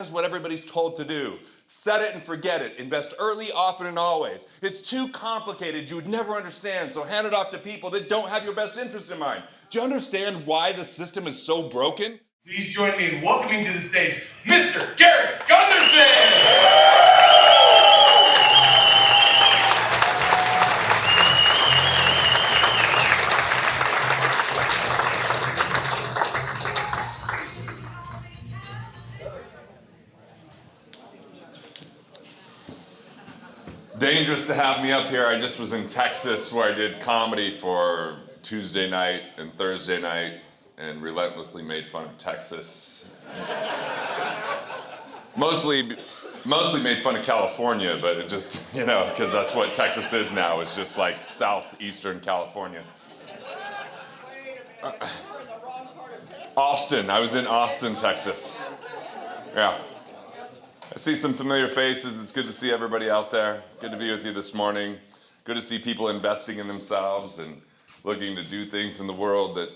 is what everybody's told to do. Set it and forget it. Invest early, often, and always. It's too complicated. You would never understand, so hand it off to people that don't have your best interest in mind. Do you understand why the system is so broken? Please join me in welcoming to the stage, Mr. Garrett Gunderson! Dangerous to have me up here. I just was in Texas where I did comedy for Tuesday night and Thursday night and relentlessly made fun of Texas. Mostly made fun of California, but it just, because that's what Texas is now. It's just like southeastern California. Austin. I was in Austin, Texas. Yeah. I see some familiar faces. It's good to see everybody out there. Good to be with you this morning. Good to see people investing in themselves and looking to do things in the world that,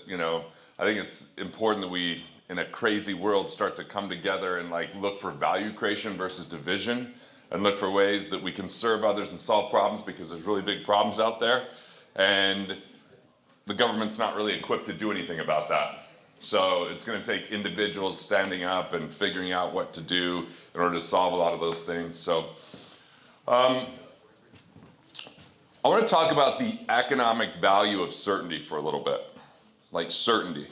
I think it's important that we, in a crazy world, start to come together and look for value creation versus division and look for ways that we can serve others and solve problems, because there's really big problems out there and the government's not really equipped to do anything about that. So it's going to take individuals standing up and figuring out what to do in order to solve a lot of those things. So I want to talk about the economic value of certainty for a little bit. Like certainty.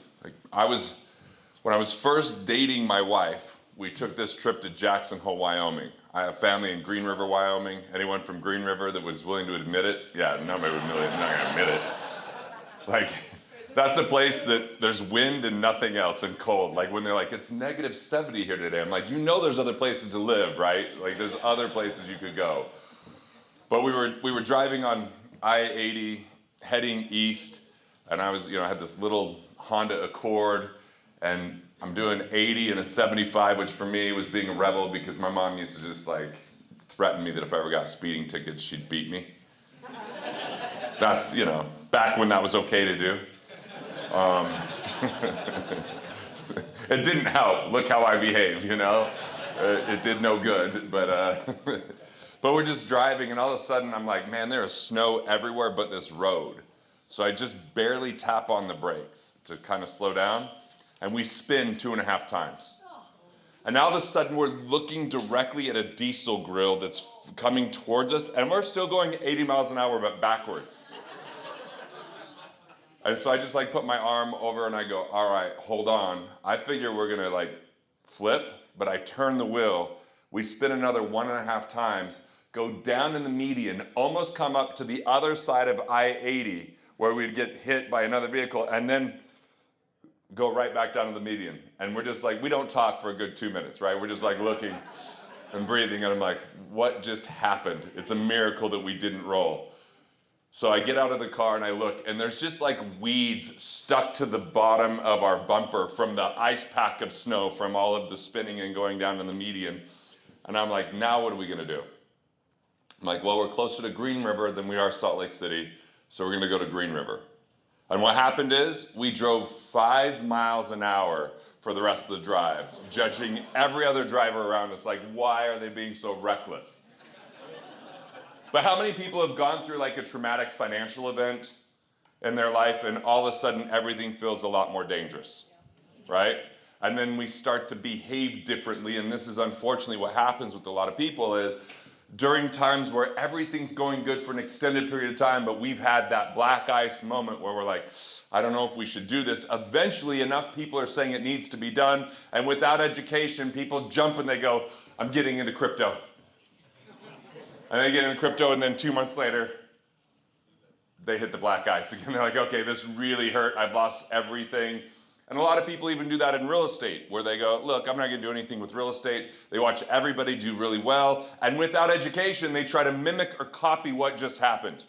When I was first dating my wife, we took this trip to Jackson Hole, Wyoming. I have family in Green River, Wyoming. Anyone from Green River that was willing to admit it? Yeah, nobody would not going to admit it. That's a place that there's wind and nothing else and cold. When they're it's -70 here today. I'm there's other places to live, right? There's other places you could go. But we were driving on I-80 heading east, and I was, I had this little Honda Accord, and I'm doing 80 and a 75, which for me was being a rebel, because my mom used to just threaten me that if I ever got speeding tickets, she'd beat me. That's, back when that was okay to do. It didn't help. Look how I behave, It did no good, but we're just driving, and all of a sudden I'm man, there is snow everywhere but this road. So I just barely tap on the brakes to kind of slow down, and we spin 2.5 times. And now all of a sudden we're looking directly at a diesel grill that's coming towards us, and we're still going 80 miles an hour but backwards. And so I just put my arm over and I go, all right, hold on. I figure we're gonna flip, but I turn the wheel. We spin another 1.5 times, go down in the median, almost come up to the other side of I-80 where we'd get hit by another vehicle, and then go right back down to the median. And we're just we don't talk for a good 2 minutes, right? We're just looking and breathing, and I'm what just happened? It's a miracle that we didn't roll. So I get out of the car and I look, and there's just weeds stuck to the bottom of our bumper from the ice pack of snow from all of the spinning and going down to the median. And I'm now what are we gonna do? I'm well, we're closer to Green River than we are Salt Lake City, so we're gonna go to Green River. And what happened is we drove 5 miles an hour for the rest of the drive, judging every other driver around us, why are they being so reckless? But how many people have gone through a traumatic financial event in their life, and all of a sudden everything feels a lot more dangerous, right? And then we start to behave differently, and this is unfortunately what happens with a lot of people is during times where everything's going good for an extended period of time, but we've had that black ice moment where we're I don't know if we should do this. Eventually enough people are saying it needs to be done, and without education, people jump and they go, I'm getting into crypto. And they get into crypto, and then 2 months later, they hit the black ice again. They're okay, this really hurt. I've lost everything. And a lot of people even do that in real estate, where they go, look, I'm not going to do anything with real estate. They watch everybody do really well. And without education, they try to mimic or copy what just happened.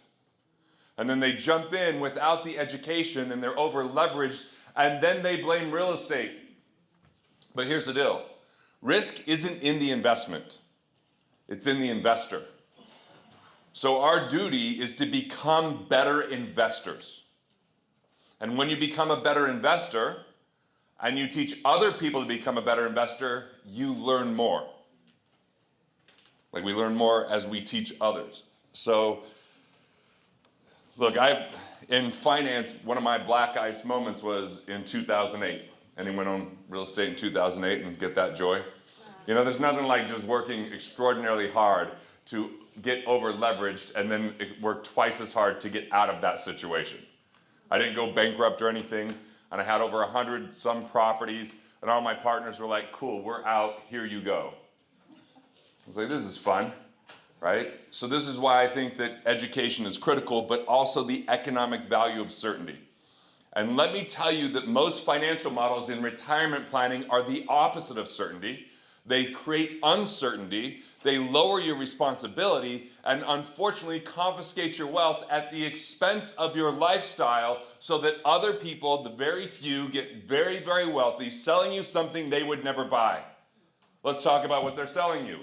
And then they jump in without the education, and they're over-leveraged, and then they blame real estate. But here's the deal. Risk isn't in the investment. It's in the investor. So our duty is to become better investors. And when you become a better investor, and you teach other people to become a better investor, you learn more. Like, we learn more as we teach others. So, look, in finance, one of my black ice moments was in 2008. Anyone own real estate in 2008 and get that joy? You know, there's nothing like just working extraordinarily hard to get over leveraged and then work twice as hard to get out of that situation. I didn't go bankrupt or anything, and I had over 100 some properties, and all my partners were like, cool, we're out, here you go. I was like, this is fun, right? So this is why I think that education is critical, but also the economic value of certainty. And let me tell you that most financial models in retirement planning are the opposite of certainty. They create uncertainty, they lower your responsibility, and unfortunately confiscate your wealth at the expense of your lifestyle so that other people, the very few, get very, very wealthy, selling you something they would never buy. Let's talk about what they're selling you.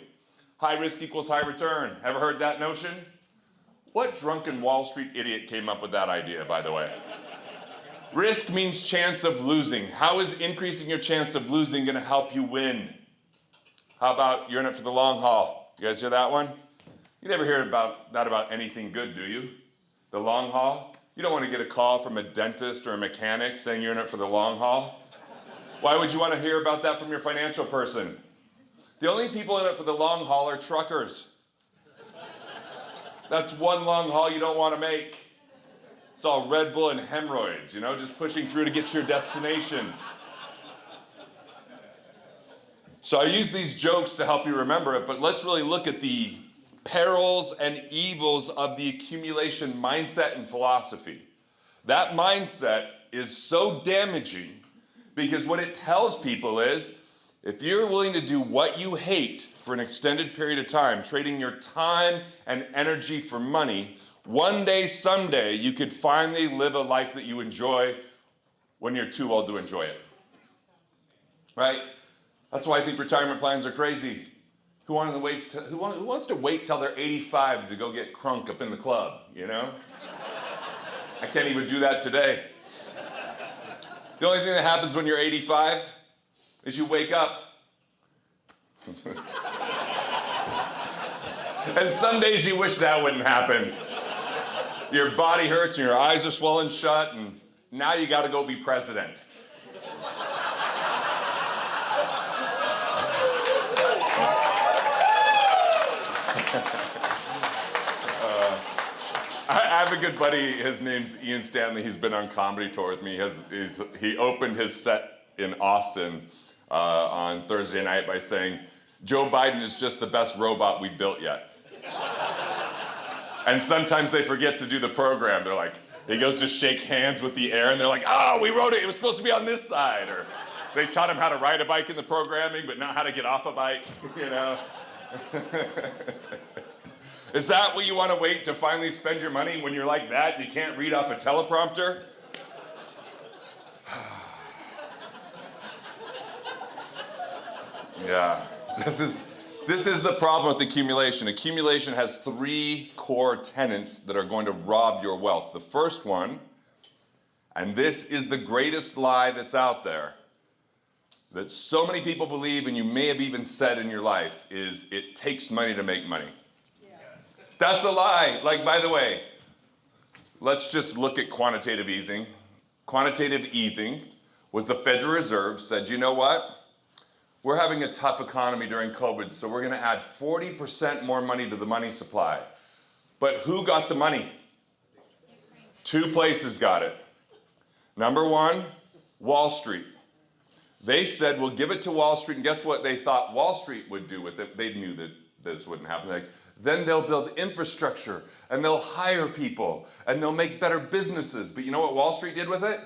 High risk equals high return. Ever heard that notion? What drunken Wall Street idiot came up with that idea, by the way? Risk means chance of losing. How is increasing your chance of losing going to help you win? How about you're in it for the long haul? You guys hear that one? You never hear about that about anything good, do you? The long haul? You don't want to get a call from a dentist or a mechanic saying you're in it for the long haul. Why would you want to hear about that from your financial person? The only people in it for the long haul are truckers. That's one long haul you don't want to make. It's all Red Bull and hemorrhoids, you know, just pushing through to get to your destination. So I use these jokes to help you remember it, but let's really look at the perils and evils of the accumulation mindset and philosophy. That mindset is so damaging because what it tells people is, if you're willing to do what you hate for an extended period of time, trading your time and energy for money, one day, someday, you could finally live a life that you enjoy when you're too old to enjoy it. Right? That's why I think retirement plans are crazy. Who wants to wait till they're 85 to go get crunk up in the club, you know? I can't even do that today. The only thing that happens when you're 85 is you wake up. And some days you wish that wouldn't happen. Your body hurts and your eyes are swollen shut, and now you got to go be president. I have a good buddy, his name's Ian Stanley. He's been on comedy tour with me. He opened his set in Austin on Thursday night by saying, Joe Biden is just the best robot we built yet. And sometimes they forget to do the program. They're like, he goes to shake hands with the air, and they're like, oh, we wrote it. It was supposed to be on this side. Or they taught him how to ride a bike in the programming, but not how to get off a bike, you know? Is that what you want to wait to finally spend your money when you're like that and you can't read off a teleprompter? Yeah, this is the problem with accumulation. Accumulation has 3 core tenets that are going to rob your wealth. The first one, and this is the greatest lie that's out there, that so many people believe, and you may have even said in your life, is it takes money to make money. Yes. That's a lie. Like, by the way, let's just look at quantitative easing. Quantitative easing was the Federal Reserve said, you know what? We're having a tough economy during COVID, so we're going to add 40% more money to the money supply. But who got the money? 2 places got it. Number 1, Wall Street. They said, we'll give it to Wall Street, and guess what they thought Wall Street would do with it? They knew that this wouldn't happen. Then they'll build infrastructure, and they'll hire people, and they'll make better businesses. But you know what Wall Street did with it?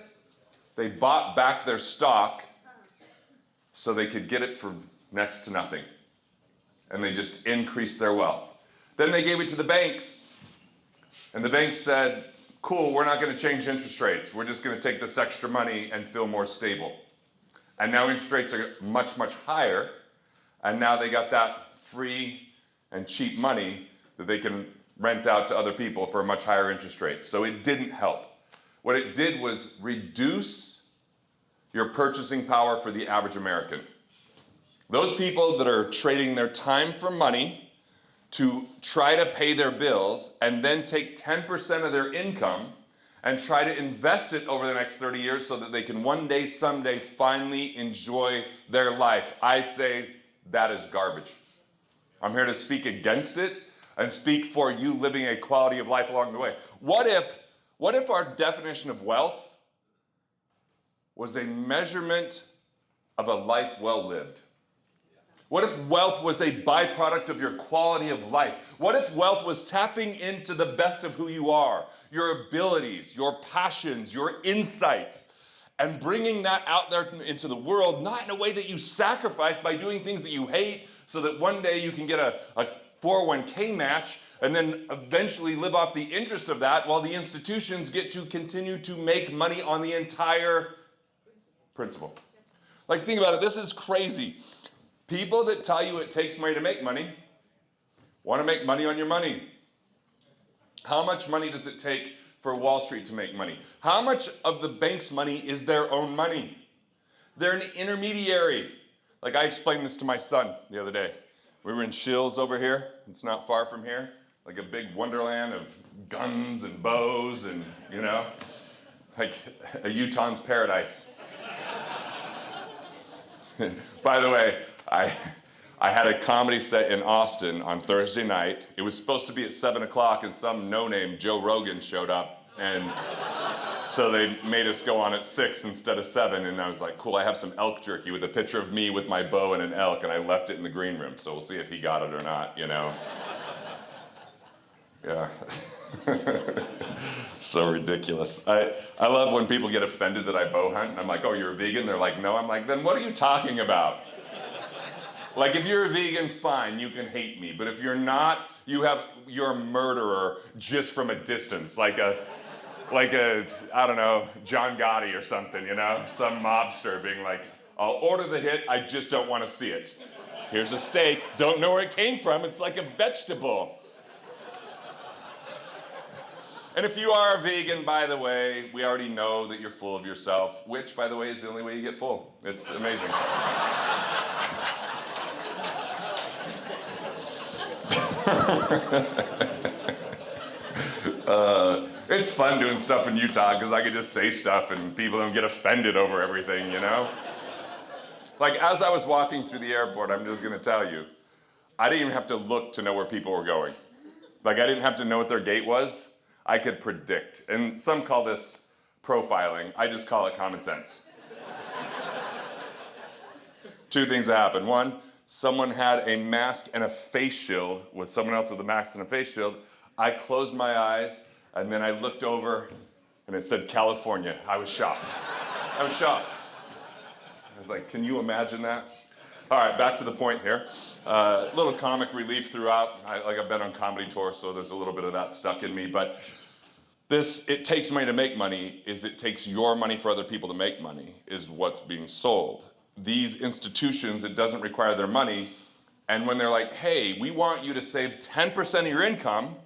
They bought back their stock so they could get it for next to nothing. And they just increased their wealth. Then they gave it to the banks. And the banks said, cool, we're not going to change interest rates. We're just going to take this extra money and feel more stable. And now interest rates are much, much higher. And now they got that free and cheap money that they can rent out to other people for a much higher interest rate. So it didn't help. What it did was reduce your purchasing power for the average American. Those people that are trading their time for money to try to pay their bills and then take 10% of their income and try to invest it over the next 30 years so that they can one day, someday, finally enjoy their life. I say that is garbage. I'm here to speak against it and speak for you living a quality of life along the way. What if our definition of wealth was a measurement of a life well lived? What if wealth was a byproduct of your quality of life? What if wealth was tapping into the best of who you are, your abilities, your passions, your insights, and bringing that out there into the world, not in a way that you sacrifice by doing things that you hate so that one day you can get a 401k match and then eventually live off the interest of that while the institutions get to continue to make money on the entire principle. Like, think about it. This is crazy. People that tell you it takes money to make money want to make money on your money. How much money does it take for Wall Street to make money? How much of the bank's money is their own money? They're an intermediary. Like, I explained this to my son the other day. We were in Shills over here. It's not far from here. Like a big wonderland of guns and bows and, you know, like a Utah's paradise. By the way, I had a comedy set in Austin on Thursday night. It was supposed to be at 7 o'clock, and some no-name Joe Rogan showed up, and so they made us go on at 6 instead of 7, and I was like, cool, I have some elk jerky with a picture of me with my bow and an elk, and I left it in the green room, so we'll see if he got it or not, you know? Yeah. So ridiculous. I love when people get offended that I bow hunt, and I'm like, oh, you're a vegan? They're like, no. I'm like, then what are you talking about? Like, if you're a vegan, fine, you can hate me. But if you're not, you're a murderer just from a distance. Like a, I don't know, John Gotti or something, you know? Some mobster being like, I'll order the hit, I just don't want to see it. Here's a steak, don't know where it came from, it's like a vegetable. And if you are a vegan, by the way, we already know that you're full of yourself, which, by the way, is the only way you get full. It's amazing. It's fun doing stuff in Utah because I could just say stuff and people don't get offended over everything, you know? Like, as I was walking through the airport, I'm just going to tell you, I didn't even have to look to know where people were going. Like, I didn't have to know what their gate was. I could predict. And some call this profiling. I just call it common sense. Two things that happened. One, someone had a mask and a face shield with someone else with a mask and a face shield. I closed my eyes, and then I looked over, and it said California. I was shocked. I was shocked. I was like, can you imagine that? All right, back to the point here. Little comic relief throughout. I've been on comedy tour, so there's a little bit of that stuck in me. But this, it takes money to make money, is it takes your money for other people to make money, is what's being sold. These institutions, it doesn't require their money. And when they're like, hey, we want you to save 10% of your income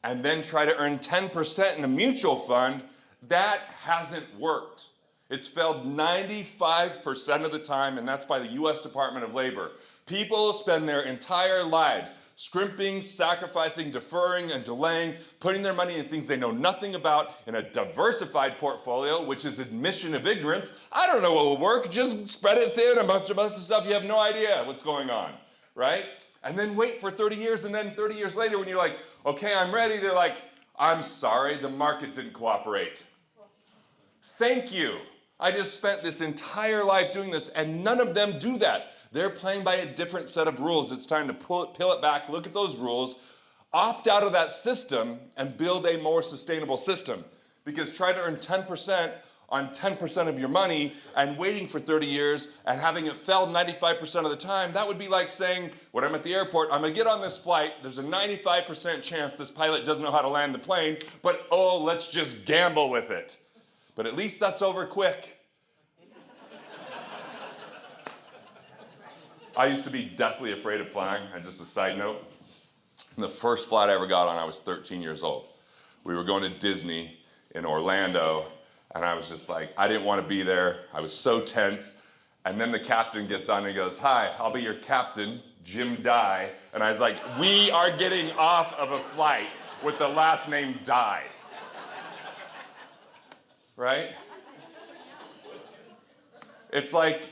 and then try to earn 10% in a mutual fund, that hasn't worked. It's failed 95% of the time, and that's by the US Department of Labor. People spend their entire lives scrimping, sacrificing, deferring, and delaying, putting their money in things they know nothing about in a diversified portfolio, which is admission of ignorance. I don't know what will work. Just spread it thin, a bunch of stuff. You have no idea what's going on, right? And then wait for 30 years, and then 30 years later when you're like, okay, I'm ready, they're like, I'm sorry, the market didn't cooperate. Thank you. I just spent this entire life doing this, and none of them do that. They're playing by a different set of rules. It's time to peel it back, look at those rules, opt out of that system, and build a more sustainable system. Because trying to earn 10% on 10% of your money and waiting for 30 years and having it fail 95% of the time, that would be like saying, when I'm at the airport, I'm gonna get on this flight, there's a 95% chance this pilot doesn't know how to land the plane, but oh, let's just gamble with it. But at least that's over quick. I used to be deathly afraid of flying, and just a side note, the first flight I ever got on, I was 13 years old. We were going to Disney in Orlando, And I was just like, I didn't want to be there. I was so tense. And then the captain gets on and he goes, "Hi, I'll be your captain, Jim Dye." And I was like, we are getting off of a flight with the last name Dye. Right? It's like,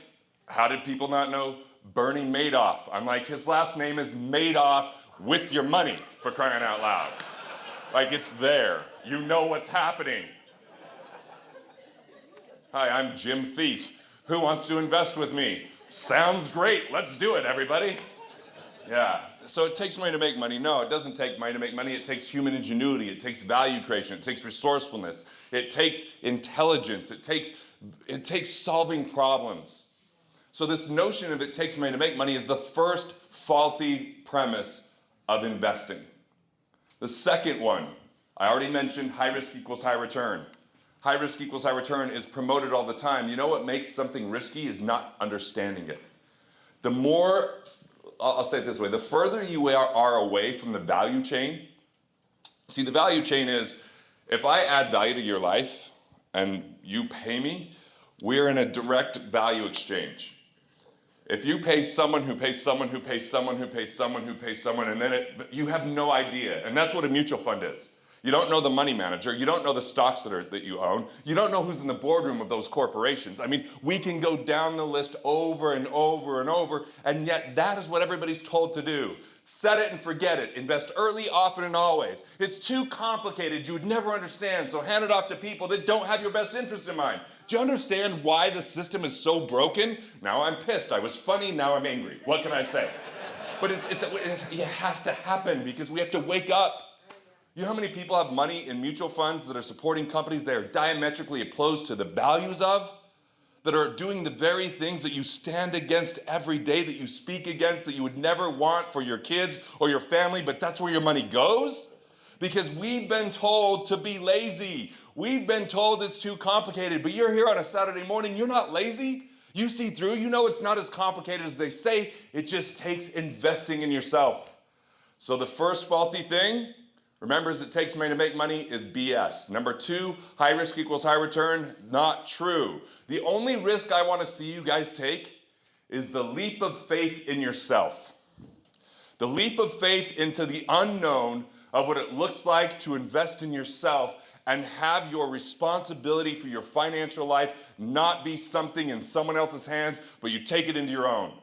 how did people not know Bernie Madoff? I'm like, his last name is Madoff with your money, for crying out loud. Like, it's there. You know what's happening. "Hi, I'm Jim Thief. Who wants to invest with me?" "Sounds great. Let's do it, everybody." Yeah. So it takes money to make money. No, it doesn't take money to make money. It takes human ingenuity. It takes value creation. It takes resourcefulness. It takes intelligence. It takes solving problems. So this notion of it takes money to make money is the first faulty premise of investing. The second one, I already mentioned, high risk equals high return. High risk equals high return is promoted all the time. You know what makes something risky is not understanding it. The more, I'll say it this way, the further you are away from the value chain. See, the value chain is, if I add value to your life and you pay me, we're in a direct value exchange. If you pay someone who pays someone who pays someone who pays someone who pays someone, and then you have no idea. And that's what a mutual fund is. You don't know the money manager. You don't know the stocks that you own. You don't know who's in the boardroom of those corporations. I mean, we can go down the list over and over and over, and yet that is what everybody's told to do. Set it and forget it. Invest early, often, and always. It's too complicated. You would never understand, so hand it off to people that don't have your best interest in mind. Do you understand why the system is so broken? Now I'm pissed. I was funny, now I'm angry. What can I say? But it has to happen because we have to wake up. You know how many people have money in mutual funds that are supporting companies they are diametrically opposed to the values of? That are doing the very things that you stand against every day, that you speak against, that you would never want for your kids or your family, but that's where your money goes? Because we've been told to be lazy. We've been told it's too complicated, but you're here on a Saturday morning, you're not lazy. You see through, you know it's not as complicated as they say. It just takes investing in yourself. So the first faulty thing, remember, is it takes money to make money is BS. Number two, high risk equals high return, not true. The only risk I want to see you guys take is the leap of faith in yourself. The leap of faith into the unknown of what it looks like to invest in yourself and have your responsibility for your financial life not be something in someone else's hands, but you take it into your own.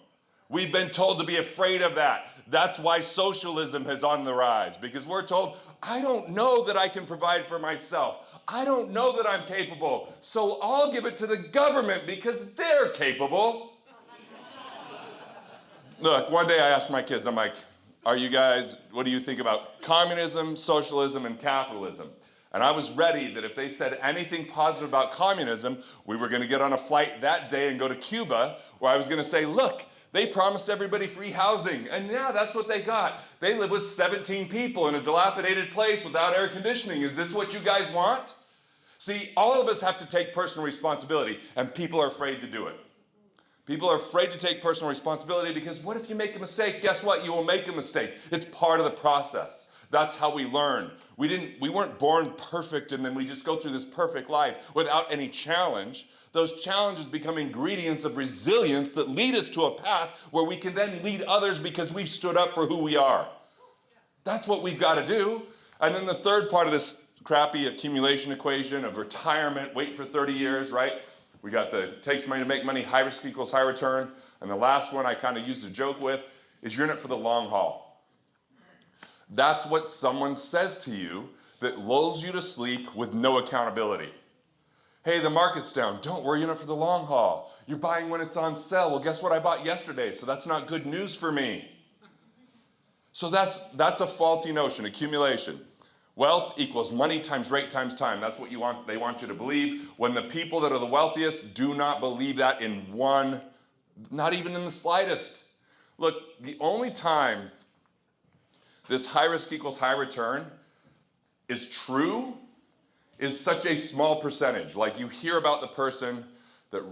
We've been told to be afraid of that. That's why socialism is on the rise, because we're told, I don't know that I can provide for myself. I don't know that I'm capable, so I'll give it to the government because they're capable. Look, one day I asked my kids, I'm like, what do you think about communism, socialism, and capitalism? And I was ready that if they said anything positive about communism, we were going to get on a flight that day and go to Cuba, where I was going to say, look, they promised everybody free housing, and yeah, that's what they got. They live with 17 people in a dilapidated place without air conditioning. Is this what you guys want? See, all of us have to take personal responsibility, and people are afraid to do it. People are afraid to take personal responsibility because what if you make a mistake? Guess what? You will make a mistake. It's part of the process. That's how we learn. We weren't born perfect, and then we just go through this perfect life without any challenge. Those challenges become ingredients of resilience that lead us to a path where we can then lead others because we've stood up for who we are. That's what we've got to do. And then the third part of this crappy accumulation equation of retirement, wait for 30 years, right? We got the takes money to make money, high risk equals high return. And the last one I kind of used to joke with is you're in it for the long haul. That's what someone says to you that lulls you to sleep with no accountability. Hey, the market's down. Don't worry, you're in it for the long haul. You're buying when it's on sale. Well, guess what I bought yesterday? So that's not good news for me. So that's a faulty notion, accumulation. Wealth equals money times rate times time. That's what they want you to believe. When the people that are the wealthiest do not believe that not even in the slightest. Look, the only time this high risk equals high return is true is such a small percentage. Like you hear about the person that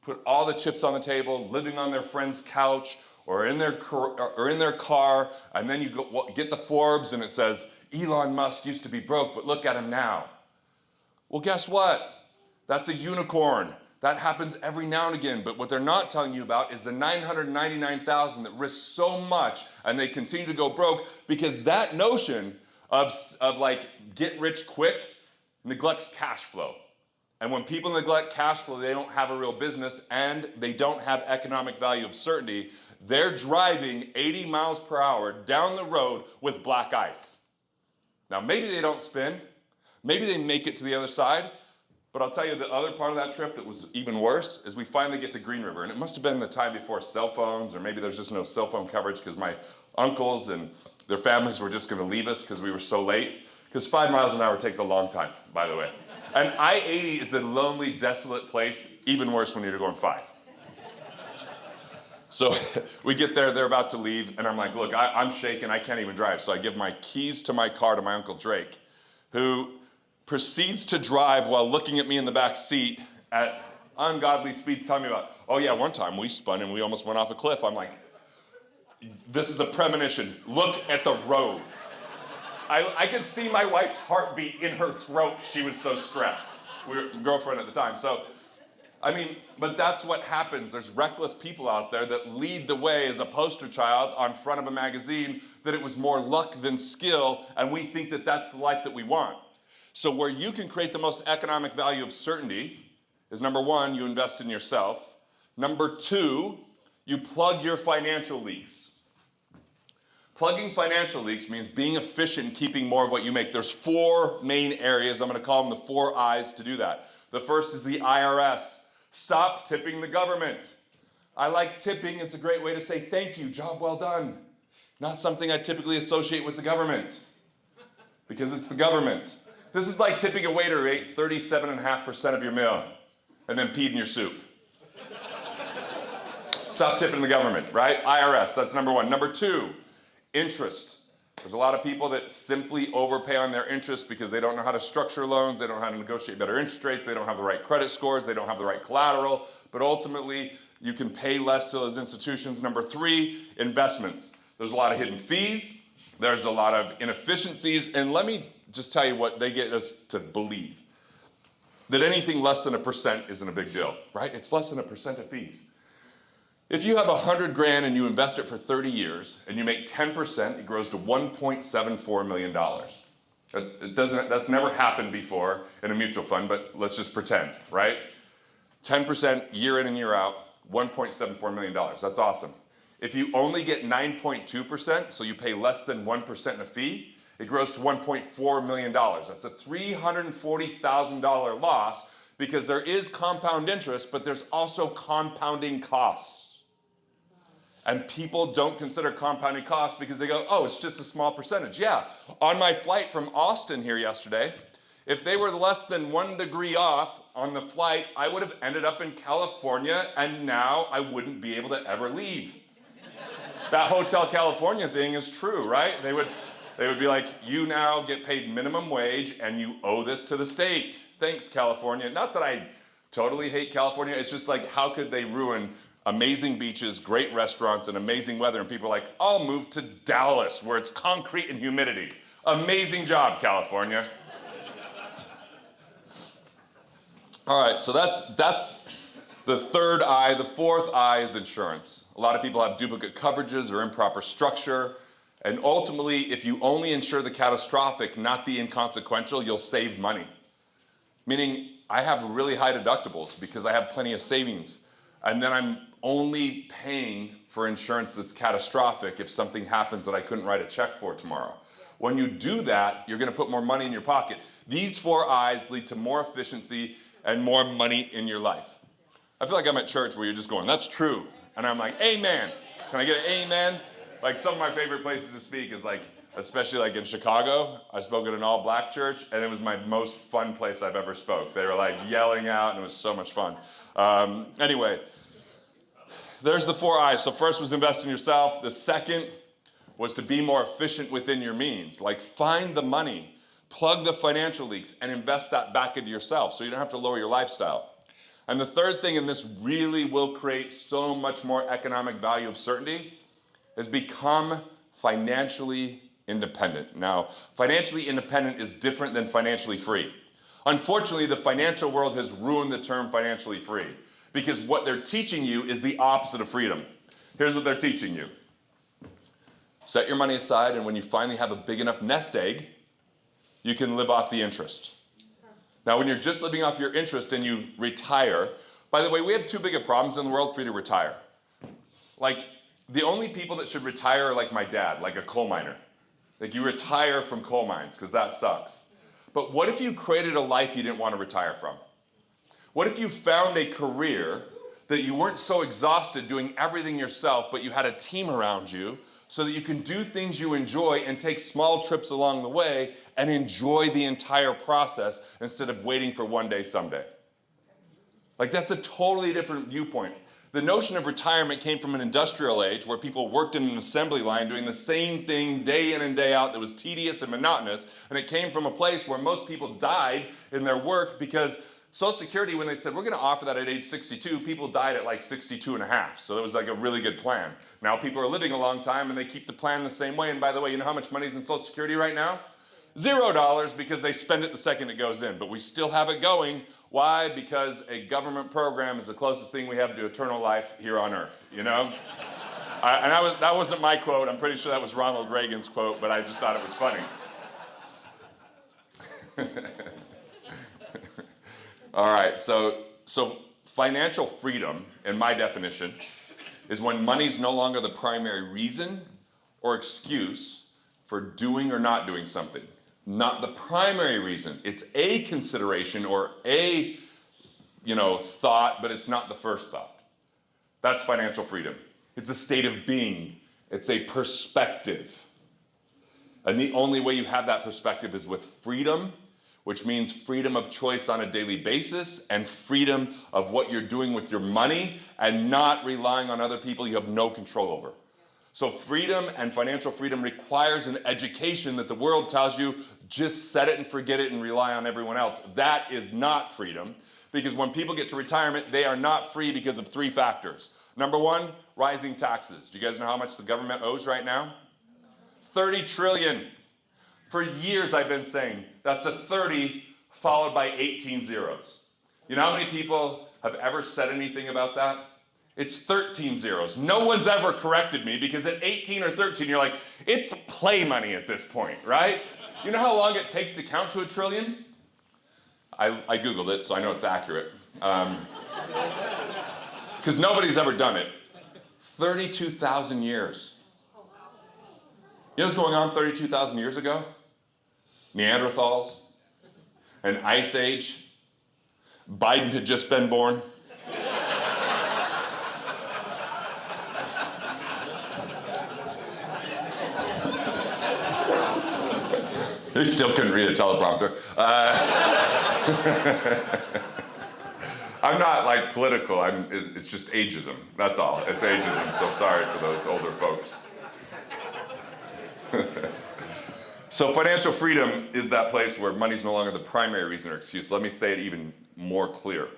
put all the chips on the table, living on their friend's couch or in their car, and then you get the Forbes and it says, Elon Musk used to be broke, but look at him now. Well, guess what? That's a unicorn. That happens every now and again, but what they're not telling you about is the 999,000 that risk so much and they continue to go broke because that notion of like get rich quick neglects cash flow. And when people neglect cash flow, they don't have a real business and they don't have economic value of certainty. They're driving 80 miles per hour down the road with black ice. Now, maybe they don't spin. Maybe they make it to the other side. But I'll tell you the other part of that trip that was even worse is we finally get to Green River. And it must have been the time before cell phones, or maybe there's just no cell phone coverage because my uncles and their families were just going to leave us because we were so late. Because 5 miles an hour takes a long time, by the way. And I-80 is a lonely, desolate place, even worse when you're going 5. So we get there, they're about to leave, and I'm like, look, I'm shaking, I can't even drive. So I give my keys to my car to my Uncle Drake, who proceeds to drive while looking at me in the back seat at ungodly speeds, telling me about, oh yeah, one time we spun and we almost went off a cliff. I'm like, this is a premonition. Look at the road. I could see my wife's heartbeat in her throat. She was so stressed. We were girlfriend at the time. So, I mean, but that's what happens. There's reckless people out there that lead the way as a poster child on front of a magazine that it was more luck than skill, and we think that that's the life that we want. So where you can create the most economic value of certainty is number one, you invest in yourself. Number two, you plug your financial leaks. Plugging financial leaks means being efficient, keeping more of what you make. There's 4 main areas. I'm going to call them the 4 I's to do that. The first is the IRS. Stop tipping the government. I like tipping. It's a great way to say thank you, job well done. Not something I typically associate with the government because it's the government. This is like tipping a waiter who ate 37.5% of your meal and then peed in your soup. Stop tipping the government, right? IRS, that's number one. Number two, interest. There's a lot of people that simply overpay on their interest because they don't know how to structure loans, they don't know how to negotiate better interest rates, they don't have the right credit scores, they don't have the right collateral, but ultimately you can pay less to those institutions. Number three, investments. There's a lot of hidden fees, there's a lot of inefficiencies, and let me just tell you what they get us to believe. That anything less than 1% isn't a big deal, right? It's less than 1% of fees. If you have 100 grand and you invest it for 30 years and you make 10%, it grows to $1.74 million. That's never happened before in a mutual fund, but let's just pretend, right? 10% year in and year out, $1.74 million. That's awesome. If you only get 9.2%, so you pay less than 1% in a fee, it grows to $1.4 million. That's a $340,000 loss because there is compound interest, but there's also compounding costs. And people don't consider compounding costs because they go, oh, it's just a small percentage. Yeah, on my flight from Austin here yesterday, if they were less than 1 degree off on the flight, I would have ended up in California and now I wouldn't be able to ever leave. That Hotel California thing is true, right? They would be like, you now get paid minimum wage and you owe this to the state. Thanks, California. Not that I totally hate California. It's just like, how could they ruin amazing beaches, great restaurants, and amazing weather? And people are like, I'll move to Dallas where it's concrete and humidity. Amazing job, California. All right, so that's the third I. The fourth I is insurance. A lot of people have duplicate coverages or improper structure. And ultimately, if you only insure the catastrophic, not the inconsequential, you'll save money. Meaning, I have really high deductibles because I have plenty of savings. And then I'm only paying for insurance that's catastrophic if something happens that I couldn't write a check for tomorrow. When you do that, you're going to put more money in your pocket. These 4 I's lead to more efficiency and more money in your life. I feel like I'm at church where you're just going, that's true. And I'm like, amen. Can I get an amen? Like some of my favorite places to speak is like, especially like in Chicago, I spoke at an all-black church and it was my most fun place I've ever spoke. They were like yelling out and it was so much fun. Anyway, there's the 4 I's. So first was invest in yourself. The second was to be more efficient within your means. Like find the money, plug the financial leaks, and invest that back into yourself so you don't have to lower your lifestyle. And the third thing, and this really will create so much more economic value of certainty, is become financially independent. Now, financially independent is different than financially free. Unfortunately, the financial world has ruined the term financially free because what they're teaching you is the opposite of freedom. Here's what they're teaching you. Set your money aside, and when you finally have a big enough nest egg, you can live off the interest. Now, when you're just living off your interest and you retire, by the way, we have too big of problems in the world for you to retire. Like, the only people that should retire are like my dad, like a coal miner. Like, you retire from coal mines because that sucks. But what if you created a life you didn't want to retire from? What if you found a career that you weren't so exhausted doing everything yourself, but you had a team around you so that you can do things you enjoy and take small trips along the way and enjoy the entire process instead of waiting for one day someday? Like, that's a totally different viewpoint. The notion of retirement came from an industrial age where people worked in an assembly line doing the same thing day in and day out that was tedious and monotonous, and it came from a place where most people died in their work because Social Security, when they said, we're gonna offer that at age 62, people died at like 62 and a half. So it was like a really good plan. Now people are living a long time and they keep the plan the same way. And by the way, you know how much money is in Social Security right now? $0 because they spend it the second it goes in. But we still have it going. Why? Because a government program is the closest thing we have to eternal life here on earth, you know? And that wasn't my quote. I'm pretty sure that was Ronald Reagan's quote, but I just thought it was funny. All right, so financial freedom, in my definition, is when money's no longer the primary reason or excuse for doing or not doing something. Not the primary reason. It's a consideration or a, thought, but it's not the first thought. That's financial freedom. It's a state of being. It's a perspective. And the only way you have that perspective is with freedom, which means freedom of choice on a daily basis and freedom of what you're doing with your money and not relying on other people you have no control over. So freedom and financial freedom requires an education that the world tells you, just set it and forget it and rely on everyone else. That is not freedom, because when people get to retirement, they are not free because of three factors. Number one, rising taxes. Do you guys know how much the government owes right now? 30 trillion. For years I've been saying that's a 30 followed by 18 zeros. You know how many people have ever said anything about that? It's 13 zeros. No one's ever corrected me because at 18 or 13 you're like, it's play money at this point, right? You know how long it takes to count to a trillion? I Googled it, so I know it's accurate. Because nobody's ever done it. 32,000 years. You know what's going on 32,000 years ago? Neanderthals, an ice age. Biden had just been born. They still couldn't read a teleprompter. I'm not like political, it's just ageism, that's all. It's ageism, so sorry for those older folks. So financial freedom is that place where money's no longer the primary reason or excuse. Let me say it even more clear.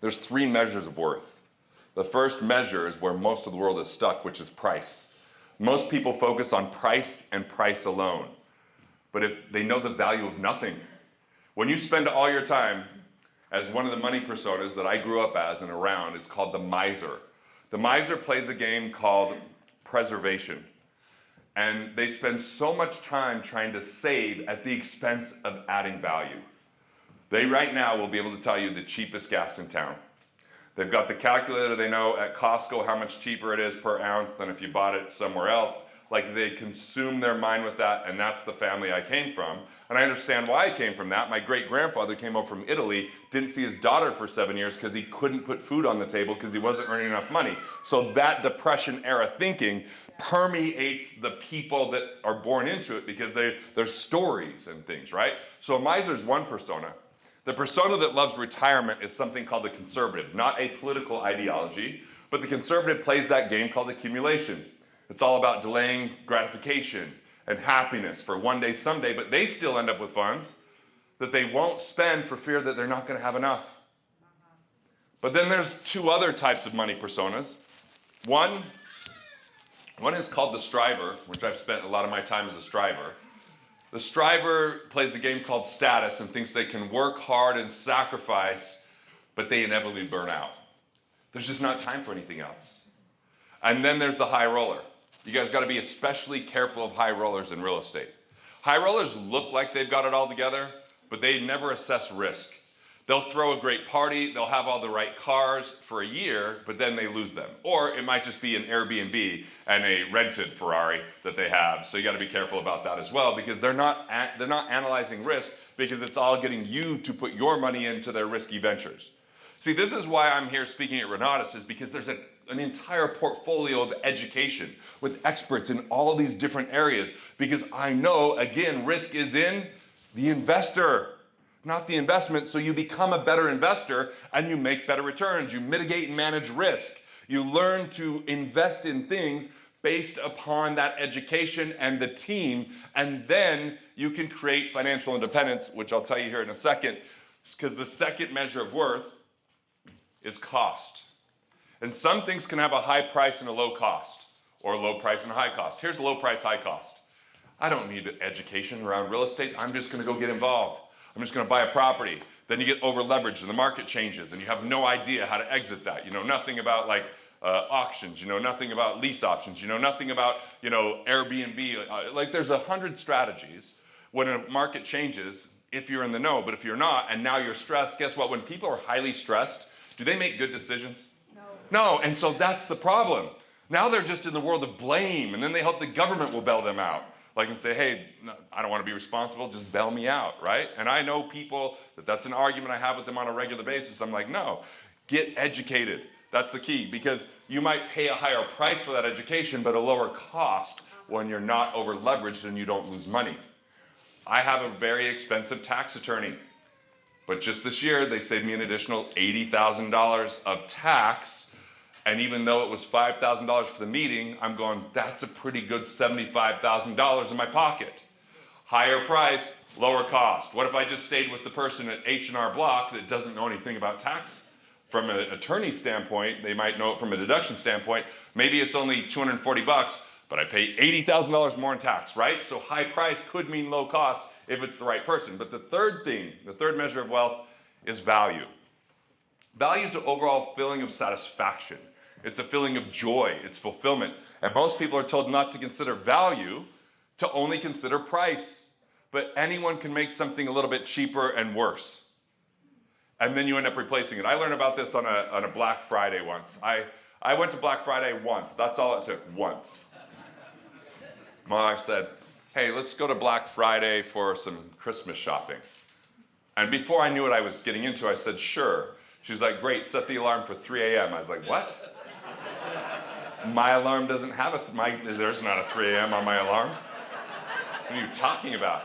There's three measures of worth. The first measure is where most of the world is stuck, which is price. Most people focus on price and price alone. But if they know the value of nothing, when you spend all your time as one of the money personas that I grew up as and around, it's called the miser. The miser plays a game called preservation. And they spend so much time trying to save at the expense of adding value. They right now will be able to tell you the cheapest gas in town. They've got the calculator, they know at Costco how much cheaper it is per ounce than if you bought it somewhere else. Like they consume their mind with that, and that's the family I came from. And I understand why I came from that. My great-grandfather came over from Italy, didn't see his daughter for 7 years because he couldn't put food on the table because he wasn't earning enough money. So that Depression-era thinking permeates the people that are born into it because there's stories and things, right? So a miser's one persona. The persona that loves retirement is something called the conservative, not a political ideology, but the conservative plays that game called accumulation. It's all about delaying gratification and happiness for one day, someday, but they still end up with funds that they won't spend for fear that they're not going to have enough. But then there's two other types of money personas. One is called the striver, which I've spent a lot of my time as a striver. The striver plays a game called status and thinks they can work hard and sacrifice, but they inevitably burn out. There's just not time for anything else. And then there's the high roller. You guys got to be especially careful of high rollers in real estate. High rollers look like they've got it all together, but they never assess risk. They'll throw a great party, they'll have all the right cars for a year, but then they lose them. Or it might just be an Airbnb and a rented Ferrari that they have. So you got to be careful about that as well, because they're not analyzing risk, because it's all getting you to put your money into their risky ventures. See, this is why I'm here speaking at Renatus, is because there's an entire portfolio of education with experts in all these different areas, because I know, again, risk is in the investor, not the investment. So you become a better investor and you make better returns. You mitigate and manage risk. You learn to invest in things based upon that education and the team, and then you can create financial independence, which I'll tell you here in a second, because the second measure of worth is cost. And some things can have a high price and a low cost, or a low price and a high cost. Here's a low price, high cost. I don't need education around real estate. I'm just going to go get involved. I'm just going to buy a property. Then you get over leveraged and the market changes and you have no idea how to exit that. You know nothing about auctions. You know nothing about lease options. You know nothing about Airbnb. Like there's 100 strategies when a market changes if you're in the know. But if you're not and now you're stressed, guess what? When people are highly stressed, do they make good decisions? No, and so that's the problem. Now they're just in the world of blame, and then they hope the government will bail them out. Like and say, hey, no, I don't want to be responsible, just bail me out, right? And I know people that's an argument I have with them on a regular basis. I'm like, no, get educated. That's the key, because you might pay a higher price for that education, but a lower cost when you're not over leveraged and you don't lose money. I have a very expensive tax attorney. But just this year, they saved me an additional $80,000 of tax. And even though it was $5,000 for the meeting, I'm going, that's a pretty good $75,000 in my pocket. Higher price, lower cost. What if I just stayed with the person at H&R Block that doesn't know anything about tax? From an attorney standpoint, they might know it from a deduction standpoint. Maybe it's only $240, but I pay $80,000 more in tax, right? So high price could mean low cost if it's the right person. But the third thing, the third measure of wealth is value. Value is an overall feeling of satisfaction. It's a feeling of joy. It's fulfillment. And most people are told not to consider value, to only consider price. But anyone can make something a little bit cheaper and worse. And then you end up replacing it. I learned about this on a Black Friday once. I went to Black Friday once. That's all it took, once. My wife said, hey, let's go to Black Friday for some Christmas shopping. And before I knew what I was getting into, I said, sure. She was like, great, set the alarm for 3 a.m. I was like, what? My alarm doesn't have there's not a 3 a.m. on my alarm. What are you talking about?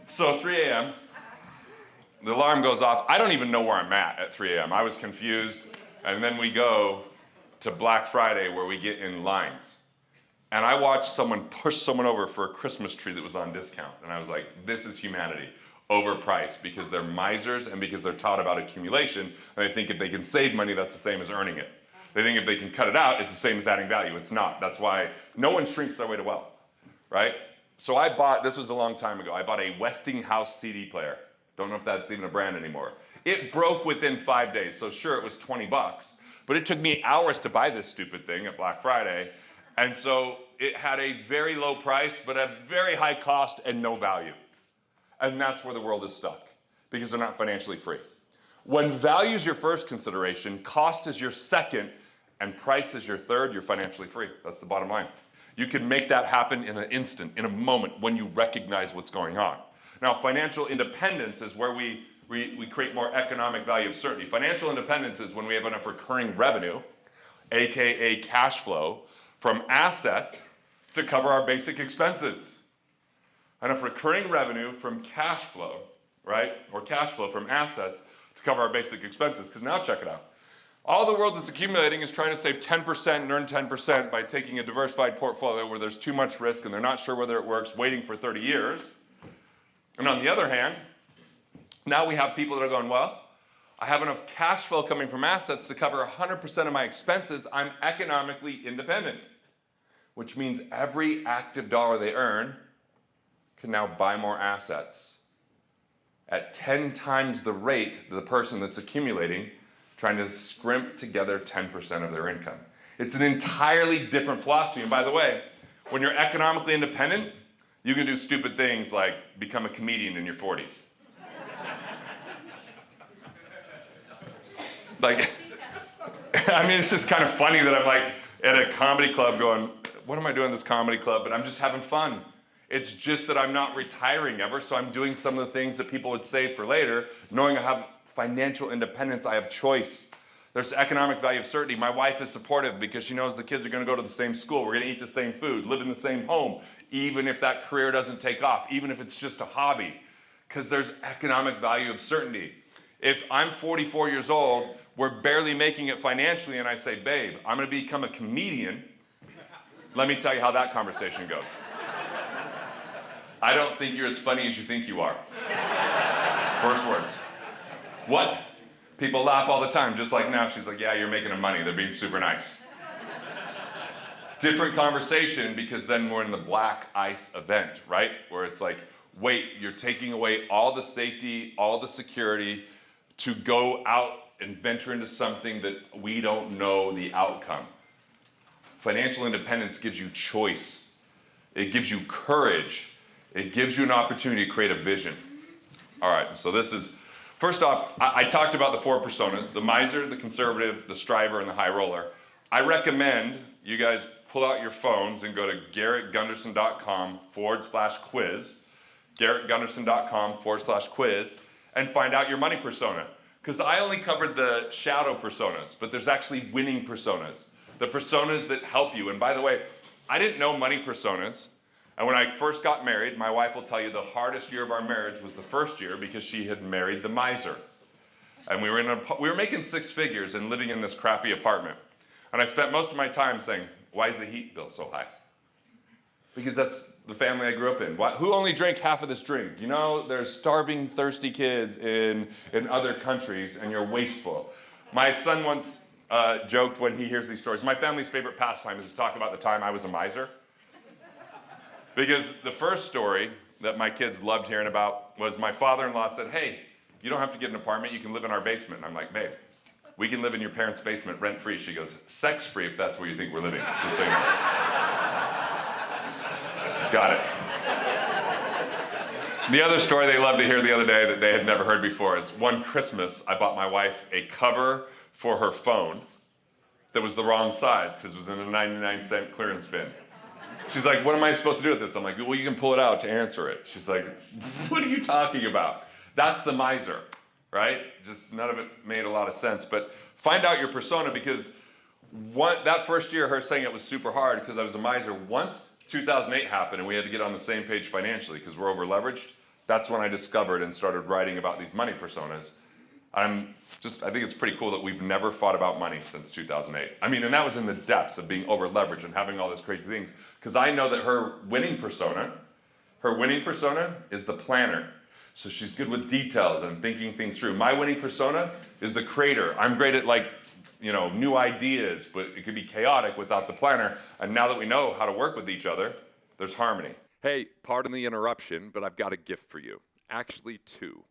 So 3 a.m., the alarm goes off. I don't even know where I'm at 3 a.m. I was confused. And then we go to Black Friday where we get in lines. And I watched someone push someone over for a Christmas tree that was on discount. And I was like, this is humanity, overpriced, because they're misers and because they're taught about accumulation. And they think if they can save money, that's the same as earning it. They think if they can cut it out, it's the same as adding value. It's not. That's why no one shrinks their way to wealth, right? So I bought, this was a long time ago, I bought a Westinghouse CD player. Don't know if that's even a brand anymore. It broke within 5 days. So sure, it was $20, but it took me hours to buy this stupid thing at Black Friday. And so it had a very low price, but a very high cost and no value. And that's where the world is stuck, because they're not financially free. When value is your first consideration, cost is your second, and price is your third, you're financially free. That's the bottom line. You can make that happen in an instant, in a moment, when you recognize what's going on. Now, financial independence is where we create more economic value of certainty. Financial independence is when we have enough recurring revenue, aka cash flow, from assets to cover our basic expenses. Enough recurring revenue from cash flow, right? Or cash flow from assets to cover our basic expenses. Because now check it out. All the world that's accumulating is trying to save 10% and earn 10% by taking a diversified portfolio where there's too much risk and they're not sure whether it works, waiting for 30 years. And on the other hand, now we have people that are going, well, I have enough cash flow coming from assets to cover 100% of my expenses. I'm economically independent, which means every active dollar they earn can now buy more assets at 10 times the rate of the person that's accumulating, trying to scrimp together 10% of their income. It's an entirely different philosophy. And by the way, when you're economically independent, you can do stupid things like become a comedian in your 40s. Like, I mean, it's just kind of funny that I'm like at a comedy club going, what am I doing in this comedy club? But I'm just having fun. It's just that I'm not retiring ever, so I'm doing some of the things that people would save for later, knowing I have financial independence, I have choice. There's economic value of certainty. My wife is supportive because she knows the kids are going to go to the same school, we're going to eat the same food, live in the same home, even if that career doesn't take off, even if it's just a hobby, because there's economic value of certainty. If I'm 44 years old, we're barely making it financially, and I say, babe, I'm going to become a comedian, let me tell you how that conversation goes. I don't think you're as funny as you think you are. First words. What? People laugh all the time, just like now. She's like, yeah, you're making them money. They're being super nice. Different conversation, because then we're in the black ice event, right? Where it's like, wait, you're taking away all the safety, all the security to go out and venture into something that we don't know the outcome. Financial independence gives you choice. It gives you courage. It gives you an opportunity to create a vision. All right, so this is, first off, I talked about the 4 personas, the miser, the conservative, the striver, and the high roller. I recommend you guys pull out your phones and go to garrettgunderson.com/quiz, garrettgunderson.com/quiz, and find out your money persona. Because I only covered the shadow personas, but there's actually winning personas, the personas that help you. And by the way, I didn't know money personas. And when I first got married, my wife will tell you the hardest year of our marriage was the first year because she had married the miser. And we were making 6 figures and living in this crappy apartment. And I spent most of my time saying, why is the heat bill so high? Because that's the family I grew up in. Who only drank half of this drink? You know, there's starving, thirsty kids in other countries, and you're wasteful. My son once joked when he hears these stories, my family's favorite pastime is to talk about the time I was a miser. Because the first story that my kids loved hearing about was my father-in-law said, hey, you don't have to get an apartment, you can live in our basement. And I'm like, babe, we can live in your parents' basement rent-free. She goes, sex-free if that's where you think we're living. Just so you know. Got it. The other story they loved to hear the other day that they had never heard before is one Christmas, I bought my wife a cover for her phone that was the wrong size because it was in a 99-cent clearance bin. She's like, what am I supposed to do with this? I'm like, well, you can pull it out to answer it. She's like, what are you talking about? That's the miser, right? Just none of it made a lot of sense. But find out your persona, because that first year, her saying it was super hard because I was a miser, once 2008 happened and we had to get on the same page financially because we're over leveraged, that's when I discovered and started writing about these money personas. I think it's pretty cool that we've never fought about money since 2008. I mean, and that was in the depths of being over leveraged and having all these crazy things. Because I know that her winning persona is the planner. So she's good with details and thinking things through. My winning persona is the creator. I'm great at new ideas, but it could be chaotic without the planner. And now that we know how to work with each other, there's harmony. Hey, pardon the interruption, but I've got a gift for you. Actually, 2.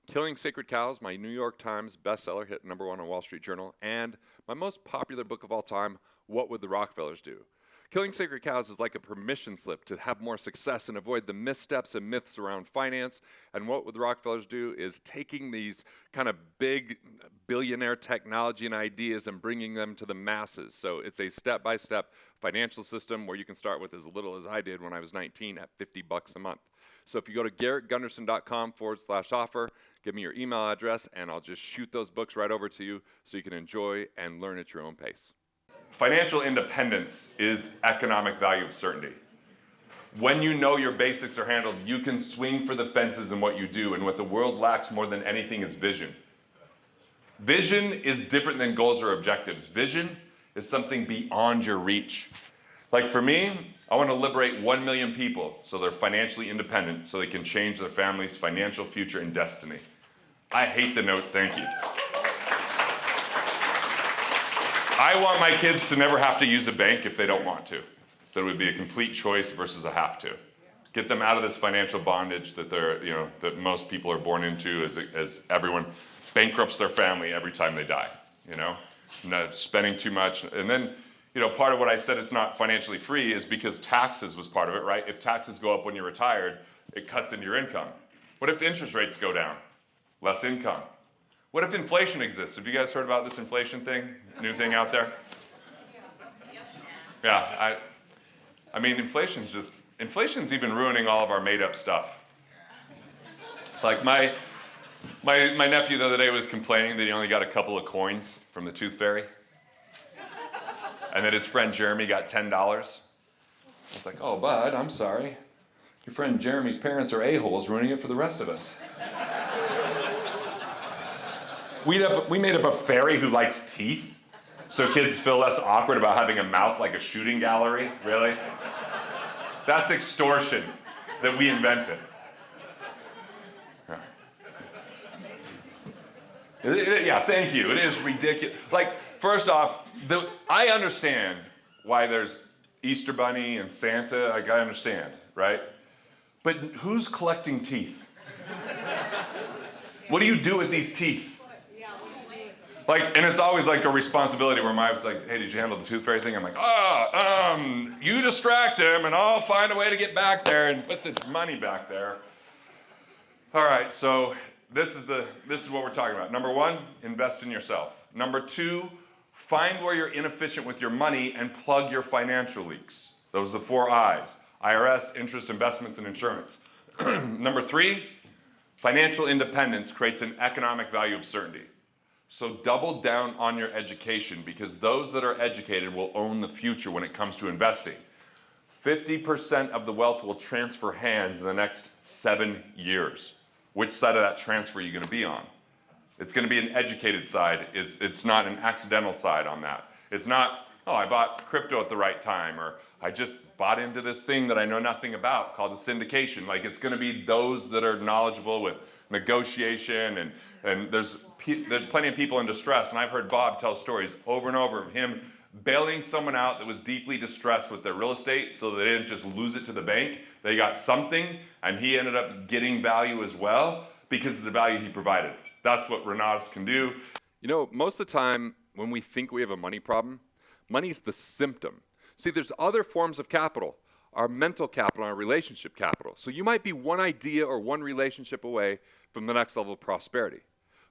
Killing Sacred Cows, my New York Times bestseller, hit #1 on Wall Street Journal, and my most popular book of all time, What Would the Rockefellers Do? Killing Sacred Cows is like a permission slip to have more success and avoid the missteps and myths around finance. And What Would the Rockefellers Do is taking these kind of big billionaire technology and ideas and bringing them to the masses. So it's a step-by-step financial system where you can start with as little as I did when I was 19 at $50 a month. So if you go to garrettgunderson.com/offer, give me your email address, and I'll just shoot those books right over to you so you can enjoy and learn at your own pace. Financial independence is economic value of certainty. When you know your basics are handled, you can swing for the fences in what you do, and what the world lacks more than anything is vision. Vision is different than goals or objectives. Vision is something beyond your reach. Like for me, I want to liberate 1 million people so they're financially independent, so they can change their family's financial future and destiny. I hate the note, thank you. I want my kids to never have to use a bank if they don't want to. That it would be a complete choice versus a have to. Get them out of this financial bondage that that most people are born into as everyone bankrupts their family every time they die, Not spending too much. And then, part of what I said it's not financially free is because taxes was part of it, right? If taxes go up when you're retired, it cuts into your income. What if the interest rates go down? Less income. What if inflation exists? Have you guys heard about this inflation thing? New thing out there? Yeah, I mean, inflation's even ruining all of our made-up stuff. Like my nephew the other day was complaining that he only got a couple of coins from the Tooth Fairy, and that his friend Jeremy got $10. I was like, oh, bud, I'm sorry. Your friend Jeremy's parents are a-holes, ruining it for the rest of us. We made up a fairy who likes teeth, so kids feel less awkward about having a mouth like a shooting gallery. Really? That's extortion that we invented. Yeah, thank you. It is ridiculous. Like, first off, I understand why there's Easter Bunny and Santa. Like, I understand, right? But who's collecting teeth? What do you do with these teeth? Like, and it's always like a responsibility where my wife's like, hey, did you handle the Tooth Fairy thing? I'm like, you distract him and I'll find a way to get back there and put the money back there. All right, so this is what we're talking about. Number one, invest in yourself. Number two, find where you're inefficient with your money and plug your financial leaks. Those are the 4 I's: IRS, interest, investments, and insurance. Number three, financial independence creates an economic value of certainty. So double down on your education, because those that are educated will own the future when it comes to investing. 50% of the wealth will transfer hands in the next 7 years. Which side of that transfer are you going to be on? It's going to be an educated side. It's not an accidental side on that. It's not, oh, I bought crypto at the right time, or I just bought into this thing that I know nothing about called a syndication. Like, it's going to be those that are knowledgeable with negotiation, and there's plenty of people in distress, and I've heard Bob tell stories over and over of him bailing someone out that was deeply distressed with their real estate so they didn't just lose it to the bank. They got something, and he ended up getting value as well because of the value he provided. That's what Renatus can do. Most of the time when we think we have a money problem, money's the symptom. See, there's other forms of capital, our mental capital, our relationship capital. So you might be one idea or one relationship away from the next level of prosperity.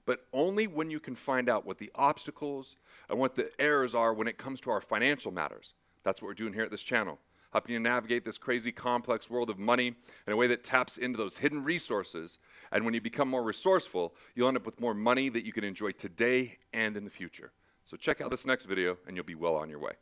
But only when you can find out what the obstacles and what the errors are when it comes to our financial matters. That's what we're doing here at this channel, helping you navigate this crazy complex world of money in a way that taps into those hidden resources. And when you become more resourceful, you'll end up with more money that you can enjoy today and in the future. So check out this next video and you'll be well on your way.